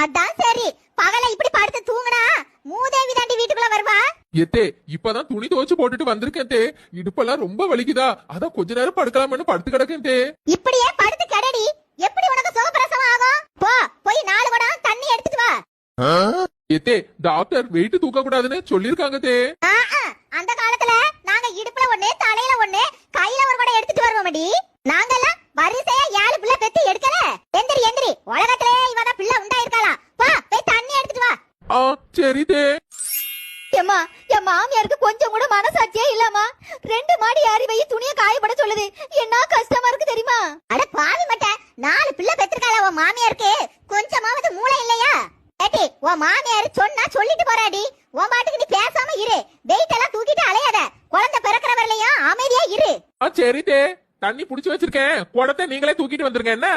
அதான் சரி. பகல இப்படி படுத்து தூங்குனா மூதேவி தாண்டி வீட்டுக்குள்ள வருவா. எத்தே இப்பதான் துணி துவைச்சு போட்டுட்டு வந்திருக்கேன் தே. இடுப்பெல்லாம் ரொம்ப வலிக்குதா, அதான் கொஞ்ச நேரம் படுக்கலாம்னு படுத்து கிடக்கேன் தே. இப்படியே படுத்து கிடடி, எப்படி உனக்கு சுகப்பிரசவம் ஆகும்? போ போய் 4 குடம் தண்ணி எடுத்துட்டு வா. எத்தே டாக்டர் வெயிட் தூக்க கூடாதுன்னு சொல்லிருக்காங்க தே. அந்த காலத்துல நாங்க இடுப்புல ஒண்ணு தலையில ஒண்ணு கையில ஒரு குடம் எடுத்துட்டு வருவோம்டி. நாங்கெல்லாம் வரிசையா 7 பிள்ளை பெத்து எடுக்கல. எந்திரி எந்திரி, உலகத்திலே இவதான் பிள்ளை உண்டாயிருக்காளா? போ போய் தண்ணி எடுத்துட்டு வா. சரி தே. ஏம்மா, என் மாமியாருக்கு கொஞ்சம் கூட மனசாட்சியே இல்லம்மா. 2 மாடி ஏறி வை துணியை காயப்பட சொல்லுது. என்ன கஷ்டமா இருக்கு தெரியுமா? அட பாவி மட்ட, 4 பிள்ளை பெத்திருக்காளா உன் மாமியாருக்கு? கொஞ்சமாவது மூளை இல்லையா? ஏடி, உன் மாமியார் சொன்னா சொல்லிட்டு போறாடி. உன் பாட்டுக்கு நீ பேசாம இரு. வெயிட் எல்லாம் தூக்கிட்டு அலையாத. குழந்தை பிறக்கிற வரலையும் அமைதியா இரு. சரி தே, தண்ணி புடிச்சு வச்சிருக்கேன், குடத்தை நீங்களே தூக்கிட்டு வந்துருங்க என்ன.